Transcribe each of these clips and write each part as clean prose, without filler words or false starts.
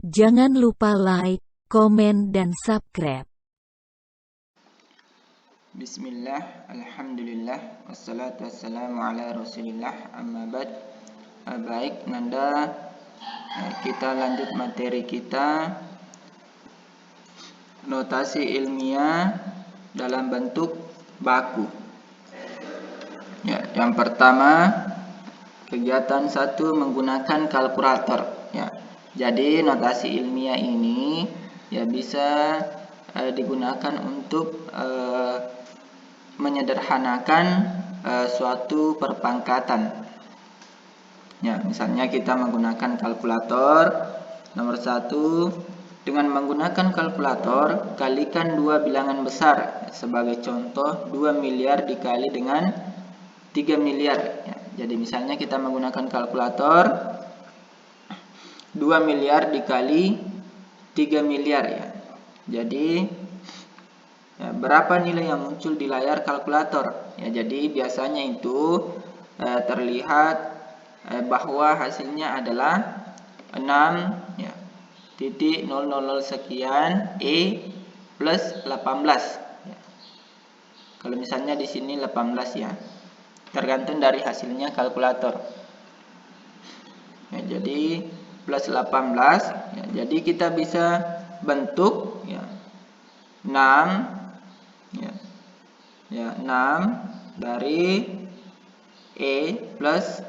Jangan lupa like, komen, dan subscribe. Bismillah, alhamdulillah, wassalatu wassalamu ala rasulillah, amma ba'd. Baik, Nanda, kita lanjut materi kita, notasi ilmiah dalam bentuk baku. Ya, yang pertama, kegiatan 1 menggunakan kalkulator. Ya, jadi notasi ilmiah ini ya bisa digunakan untuk menyederhanakan suatu perpangkatan. Ya, misalnya kita menggunakan kalkulator. Nomor 1, dengan menggunakan kalkulator kalikan dua bilangan besar. Sebagai contoh, 2 miliar dikali dengan 3 miliar. Ya, jadi misalnya kita menggunakan kalkulator 2 miliar dikali 3 miliar ya. Jadi berapa nilai yang muncul di layar kalkulator? Ya, jadi biasanya itu terlihat bahwa hasilnya adalah 6,000 sekian E plus 18. Ya. Kalau misalnya di sini 18 ya, tergantung dari hasilnya kalkulator. Ya, jadi plus 18. Ya, jadi kita bisa bentuk ya 6 dari E plus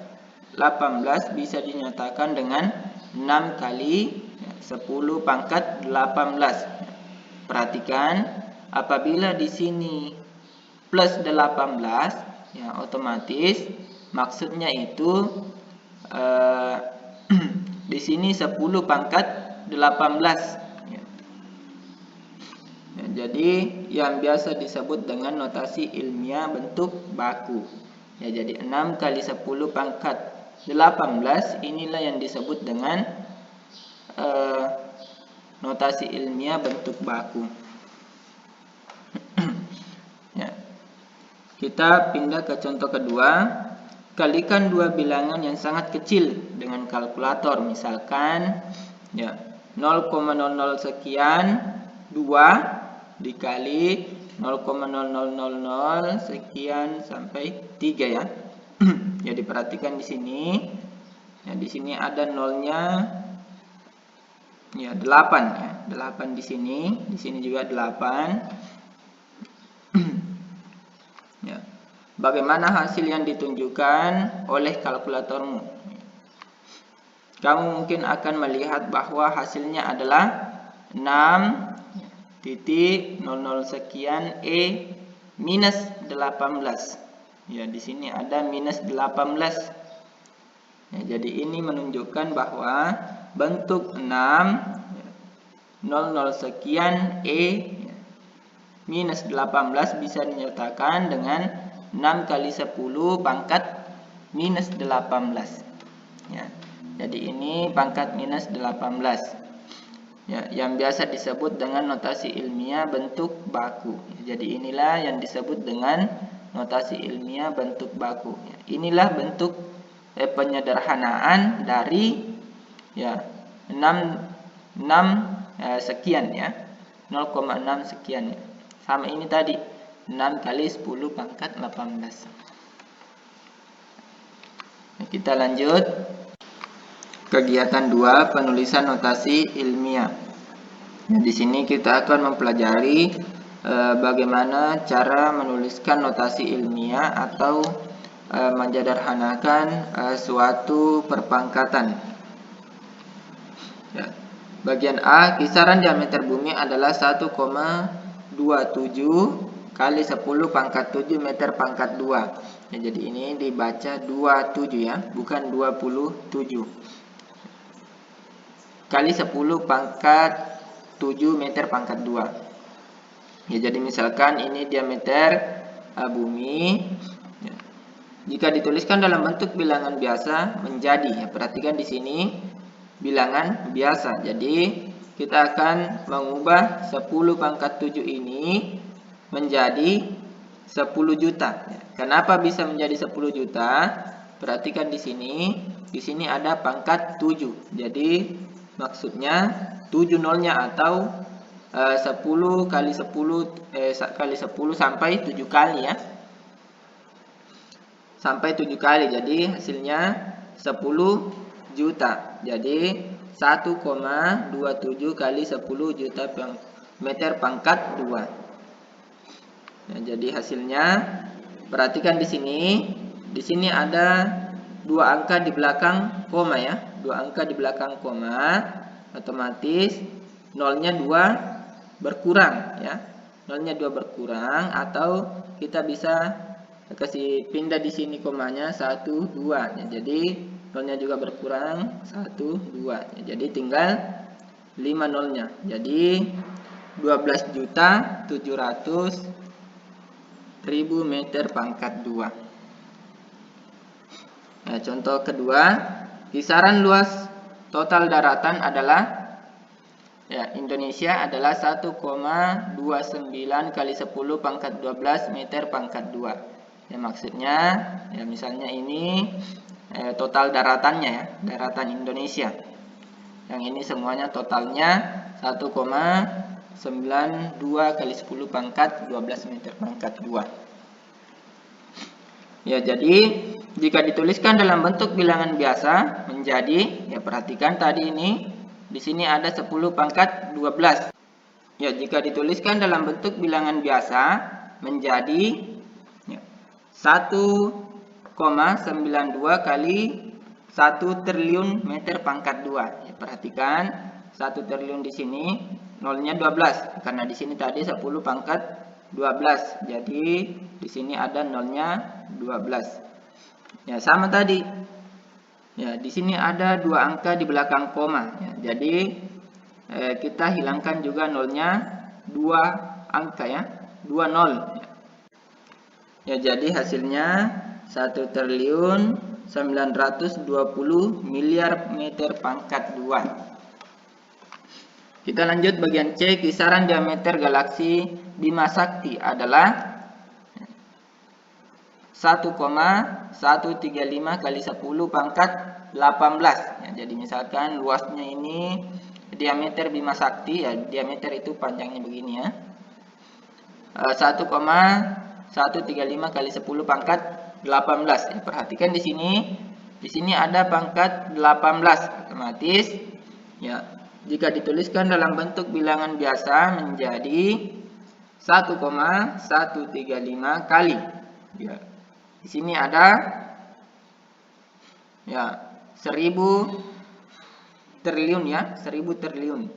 18 bisa dinyatakan dengan 6 kali 10 pangkat 18. Perhatikan, apabila di sini plus 18 ya, otomatis maksudnya itu di sini 10 pangkat 18. Jadi yang biasa disebut dengan notasi ilmiah bentuk baku. Ya, jadi 6 kali 10 pangkat 18 inilah yang disebut dengan notasi ilmiah bentuk baku. Ya. Kita pindah ke contoh kedua. Kalikan dua bilangan yang sangat kecil dengan kalkulator. Misalkan ya 0,00 sekian 2 dikali 0,0000 sekian sampai 3 ya. Jadi perhatikan di sini. Ya, di sini ada nolnya ya 8 ya. 8 di sini juga 8. Ya. Bagaimana hasil yang ditunjukkan oleh kalkulatormu? Kamu mungkin akan melihat bahwa hasilnya adalah 6,00 sekian E minus 18. Ya, di sini ada minus 18. Ya, jadi ini menunjukkan bahwa bentuk 6,00 sekian E minus 18 bisa dinyatakan dengan 6 kali 10 pangkat minus 18. Ya, jadi ini pangkat minus 18. Ya, yang biasa disebut dengan notasi ilmiah bentuk baku. Jadi inilah yang disebut dengan notasi ilmiah bentuk baku. Ya, inilah bentuk penyederhanaan dari ya 6 sekian ya, 0,6 sekian ya. Sama ini tadi 6 kali 10 pangkat 18. Nah, kita lanjut. Kegiatan 2, penulisan notasi ilmiah. Nah, di sini kita akan mempelajari bagaimana cara menuliskan notasi ilmiah atau menyederhanakan suatu perpangkatan. Ya. Bagian A, kisaran diameter bumi adalah 1,27 kali 10 pangkat 7 meter pangkat 2. Ya, jadi ini dibaca 27 ya, bukan 27. Kali 10 pangkat 7 meter pangkat 2. Ya, jadi misalkan ini diameter bumi. Ya. Jika dituliskan dalam bentuk bilangan biasa menjadi, ya, perhatikan di sini bilangan biasa. Jadi kita akan mengubah 10 pangkat 7 ini menjadi 10 juta. Ya. Kenapa bisa menjadi 10 juta? Perhatikan di sini ada pangkat 7. Jadi maksudnya 7 nolnya atau 10 kali 10 sampai 7 kali ya. Sampai 7 kali. Jadi hasilnya 10 juta. Jadi 1,27 kali 10 juta meter pangkat 2. Nah, jadi hasilnya perhatikan di sini. Di sini ada 2 angka di belakang koma ya. 2 angka di belakang koma, otomatis nolnya 2 berkurang ya. Nolnya 2 berkurang, atau kita bisa kasih pindah di sini komanya 1 2 ya. Jadi nolnya juga berkurang 1 2 ya. Jadi tinggal 5 nolnya. Jadi 12.700.000 meter pangkat 2. Nah, contoh kedua, kisaran luas total daratan adalah ya, Indonesia adalah 1,29 kali 10 pangkat 12 meter pangkat 2. Ya, maksudnya ya misalnya ini total daratannya ya, daratan Indonesia. Yang ini semuanya totalnya 1,92 kali 10 pangkat 12 meter pangkat 2. Ya, jadi jika dituliskan dalam bentuk bilangan biasa menjadi, ya perhatikan tadi ini di sini ada 10 pangkat 12. Ya, jika dituliskan dalam bentuk bilangan biasa menjadi ya, 1,92 kali 1 triliun meter pangkat 2. Ya, perhatikan 1 triliun di sini nolnya 12 karena di sini tadi 10 pangkat 12. Jadi di sini ada nolnya 12. Ya, sama tadi. Ya, di sini ada 2 angka di belakang koma. Ya, jadi kita hilangkan juga nolnya 2 angka ya, 2 nol. Ya, jadi hasilnya 1 triliun 920 miliar meter pangkat 2. Kita lanjut bagian C. Kisaran diameter galaksi Bima Sakti adalah 1,135 kali 10 pangkat 18. Ya, jadi misalkan luasnya ini diameter Bima Sakti ya, diameter itu panjangnya begini ya. 1,135 kali 10 pangkat 18. Ya, perhatikan di sini ada pangkat 18, otomatis ya jika dituliskan dalam bentuk bilangan biasa menjadi 1,135 kali. Ya, di sini ada ya 1000 triliun ya, 1000 triliun.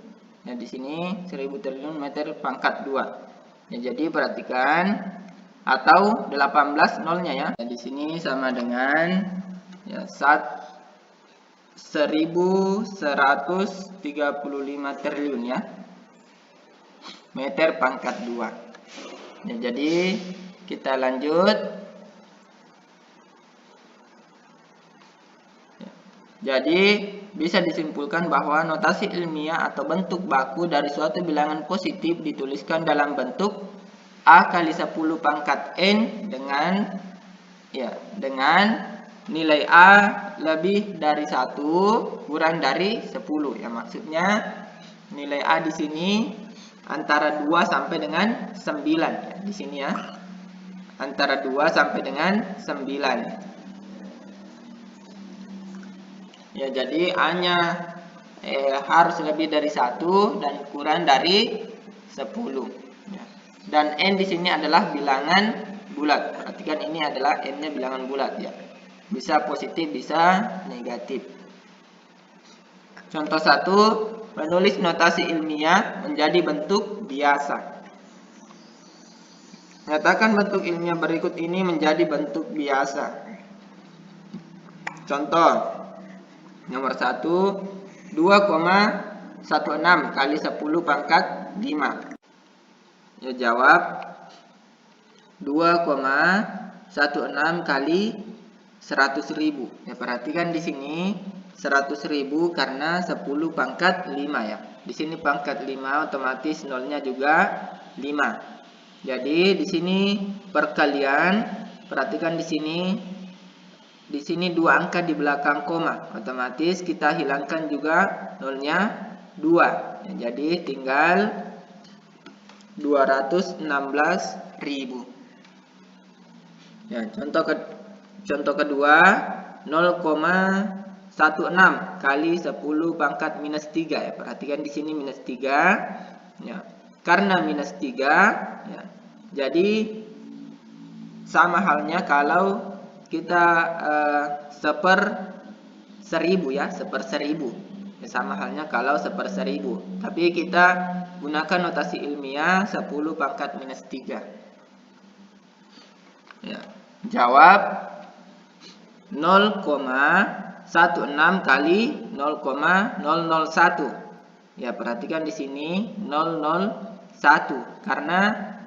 Ya, di sini 1000 triliun meter pangkat 2. Ya, jadi perhatikan atau 18 nolnya ya. Nah, di sini sama dengan ya 1135 triliun ya meter pangkat 2. Ya, jadi kita lanjut. Jadi bisa disimpulkan bahwa notasi ilmiah atau bentuk baku dari suatu bilangan positif dituliskan dalam bentuk A kali 10 pangkat N dengan nilai A lebih dari 1 kurang dari 10. Ya, maksudnya nilai A di sini antara 2 sampai dengan 9 ya, di sini ya. Antara 2 sampai dengan 9. Ya, jadi A-nya harus lebih dari 1 dan kurang dari 10. Ya. Dan N di sini adalah bilangan bulat. Perhatikan ini adalah N-nya bilangan bulat ya. Bisa positif, bisa negatif. Contoh 1, menulis notasi ilmiah menjadi bentuk biasa. Nyatakan bentuk ilmiah berikut ini menjadi bentuk biasa. Contoh nomor 1, 2,16 kali 10 pangkat 5. Ya, jawab 2,16 kali 100.000. Ya, perhatikan di sini 100.000 karena 10 pangkat 5 ya. Di sini pangkat 5 otomatis nolnya juga 5. Jadi di sini perkalian, perhatikan di sini di sini 2 angka di belakang koma, otomatis kita hilangkan juga nolnya 2. Ya, jadi tinggal 216.000. Ya, contoh kedua 0,16 kali 10 pangkat minus 3 ya. Perhatikan di sini minus 3 ya. Karena minus 3 ya. Jadi sama halnya kalau kita seper 1000 ya, seper 1000. Ya, sama halnya kalau seper 1000. Tapi kita gunakan notasi ilmiah 10 pangkat minus 3. Ya. Jawab 0,16 kali 0,001. Ya, perhatikan di sini 001 karena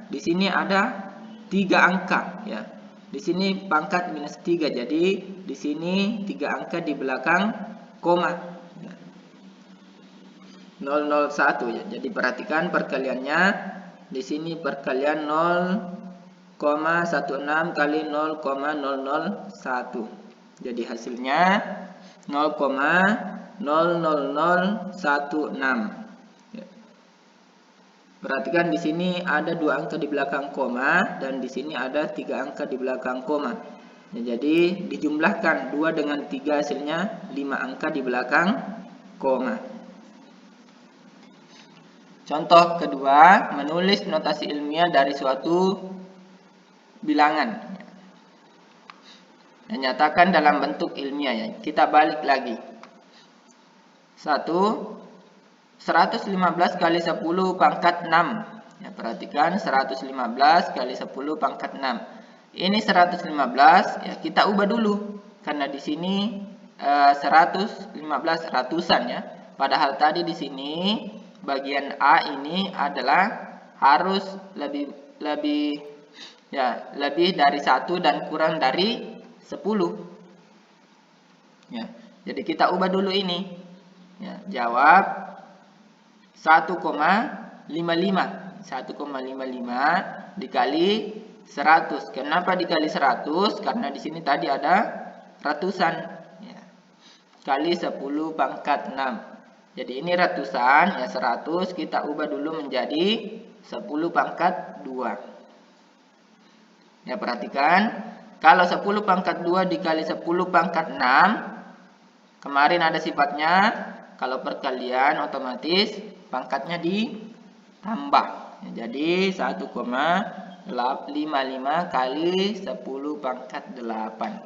di sini ada 3 angka ya. Di sini pangkat minus 3. Jadi di sini 3 angka di belakang koma. Ya. 001 ya. Jadi perhatikan perkaliannya. Di sini perkalian 0,16 kali 0,001. Jadi hasilnya 0,00016. Ya. Perhatikan di sini ada 2 angka di belakang koma dan di sini ada 3 angka di belakang koma. Ya, jadi dijumlahkan 2 dengan 3 hasilnya 5 angka di belakang koma. Contoh kedua, menulis notasi ilmiah dari suatu bilangan. Nyatakan dalam bentuk ilmiah ya. Kita balik lagi. 115 kali 10 pangkat 6. Ya, perhatikan 115 kali 10 pangkat 6. Ini 115 ya, kita ubah dulu karena di sini 115 ratusan ya. Padahal tadi di sini bagian A ini adalah harus lebih dari 1 dan kurang dari 10. Ya, jadi kita ubah dulu ini. Ya, jawab 1,55. 1,55 dikali 100. Kenapa dikali 100? Karena di sini tadi ada ratusan. Ya. Kali 10 pangkat 6. Jadi ini ratusan, ya 100 kita ubah dulu menjadi 10 pangkat 2. Ya, perhatikan. Kalau 10 pangkat 2 dikali 10 pangkat 6, kemarin ada sifatnya, kalau perkalian otomatis pangkatnya ditambah. Ya, jadi 1,55 kali 10 pangkat 8.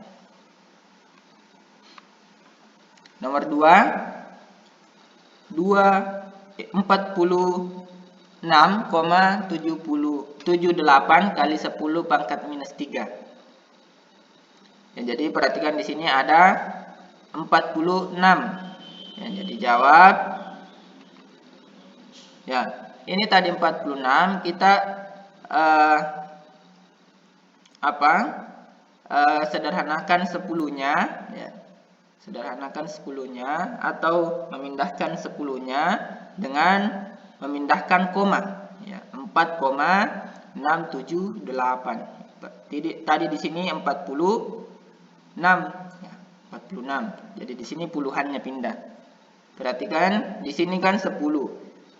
Nomor 2, 46,78 kali 10 pangkat minus 3. Ya, jadi perhatikan di sini ada 46. Ya, jadi jawab. Ya, ini tadi 46 kita sederhanakan 10-nya ya. Sederhanakan 10-nya atau memindahkan 10-nya dengan memindahkan koma ya. 4,678. Tadi di sini 46 ya, 46. Jadi di sini puluhannya pindah. Perhatikan di sini kan 10.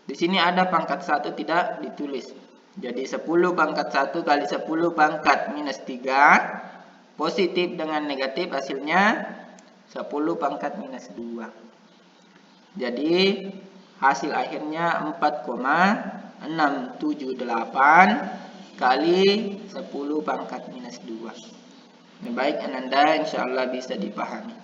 Di sini ada pangkat 1 tidak ditulis. Jadi 10 pangkat 1 kali 10 pangkat minus 3. Positif dengan negatif hasilnya 10 pangkat minus 2. Jadi hasil akhirnya 4,678 kali 10 pangkat minus 2. Baik Ananda, insya Allah bisa dipahami.